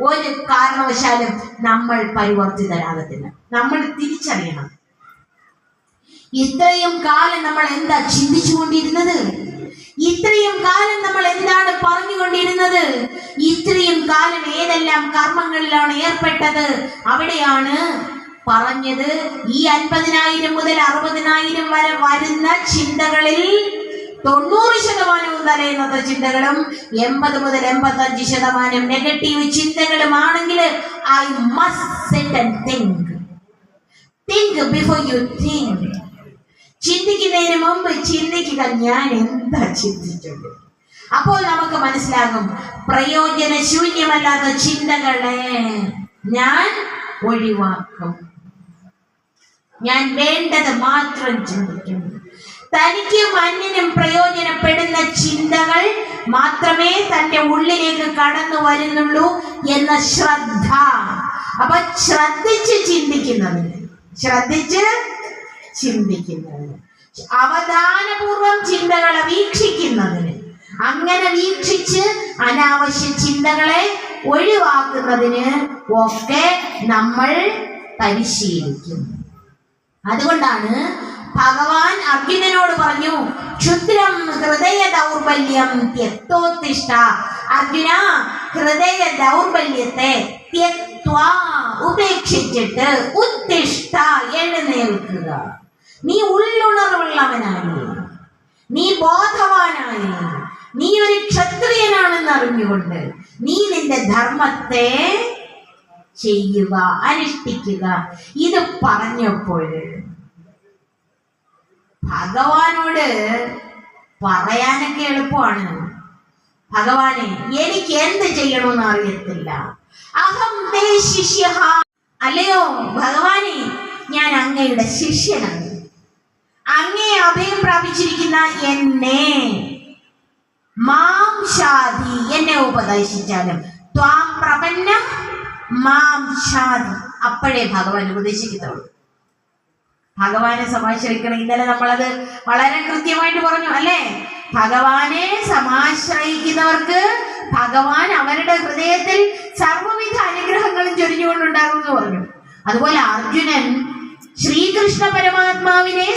ഒരു കാരണവശാലും നമ്മൾ പരിവർത്തിതരാകത്തില്ല. നമ്മൾ തിരിച്ചറിയണം, ഇത്രയും കാലം നമ്മൾ എന്താ ചിന്തിച്ചുകൊണ്ടിരുന്നത്, ഇത്രയും കാലം നമ്മൾ എന്താണ് പറഞ്ഞുകൊണ്ടിരുന്നത്, ഇത്രയും കാലം ഏതെല്ലാം കർമ്മങ്ങളിലാണ് ഏർപ്പെട്ടത്. അവിടെയാണ് പറഞ്ഞത്, ഈ 50,000 മുതൽ 60,000 വരെ വരുന്ന ചിന്തകളിൽ 90% തലയുന്ന ചിന്തകളും 80 മുതൽ 85% നെഗറ്റീവ് ചിന്തകളുമാണെങ്കിൽ I must sit and think before you think. ചിന്തിക്കുന്നതിന് മുമ്പ് ചിന്തിക്കുക, ഞാൻ എന്താ ചിന്തിച്ചത്. അപ്പോൾ നമുക്ക് മനസ്സിലാകും, പ്രയോജനശൂന്യമല്ലാത്ത ചിന്തകളെ ഞാൻ ഒഴിവാക്കും, ഞാൻ വേണ്ടത് മാത്രം ചിന്തിക്കും. തനിക്കും അന്യനും പ്രയോജനപ്പെടുന്ന ചിന്തകൾ മാത്രമേ തന്റെ ഉള്ളിലേക്ക് കടന്നു വരുന്നുള്ളൂ എന്ന ശ്രദ്ധ. അപ്പൊ ശ്രദ്ധിച്ച് ചിന്തിക്കുന്നതിന്, അവധാനപൂർവം ചിന്തകളെ വീക്ഷിക്കുന്നതിന്, അങ്ങനെ വീക്ഷിച്ച് അനാവശ്യ ചിന്തകളെ ഒഴിവാക്കുന്നതിന് ഒക്കെ നമ്മൾ പരിശീലിക്കും. അതുകൊണ്ടാണ് ഭഗവാൻ അർജുനനോട് പറഞ്ഞു, ക്ഷുദ്രം ഹൃദയ ദൗർബല്യം ത്യക്തോത്തിഷ്ഠ. അർജുന, ഹൃദയ ദൗർബല്യത്തെ ഉപേക്ഷിച്ചിട്ട് ഉത്തിഷ്ഠ, എഴുന്നേൽക്കുക. നീ ഉള്ളുണർവുള്ളവനായി, നീ ബോധവാനായി, നീ ഒരു ക്ഷത്രിയനാണെന്ന് അറിഞ്ഞുകൊണ്ട് നീ നിന്റെ ധർമ്മത്തെ ചെയ്യുക, അനുഷ്ഠിക്കുക. ഇത് പറഞ്ഞപ്പോൾ ഭഗവാനോട് പറയാനൊക്കെ എളുപ്പമാണ്. ഭഗവാനെ, എനിക്ക് എന്ത് ചെയ്യണമെന്ന് അറിയത്തില്ല. അഹം തേ ശിഷ്യഃ. അല്ലയോ ഭഗവാനെ, ഞാൻ അങ്ങയുടെ ശിഷ്യനാണ്. അങ്ങയെ അഭയം പ്രാപിച്ചിരിക്കുന്ന എന്നെ മാം ശാധി, എന്നെ ഉപദേശിച്ചാലും ത്വാം പ്രപന്നം മാം ശാധി. അപ്പോഴേ ഭഗവാൻ ഉപദേശിക്കത്തുള്ളൂ. ഭഗവാനെ സമാശ്രയിക്കണം. ഇന്നലെ നമ്മളത് വളരെ കൃത്യമായിട്ട് പറഞ്ഞു അല്ലേ? ഭഗവാനെ സമാശ്രയിക്കുന്നവർക്ക് ഭഗവാൻ അവരുടെ ഹൃദയത്തിൽ സർവ്വവിധ അനുഗ്രഹങ്ങളും ചൊരിഞ്ഞുകൊണ്ടുണ്ടാകും എന്ന് പറഞ്ഞു. അതുപോലെ അർജുനൻ ശ്രീകൃഷ്ണ പരമാത്മാവിനെ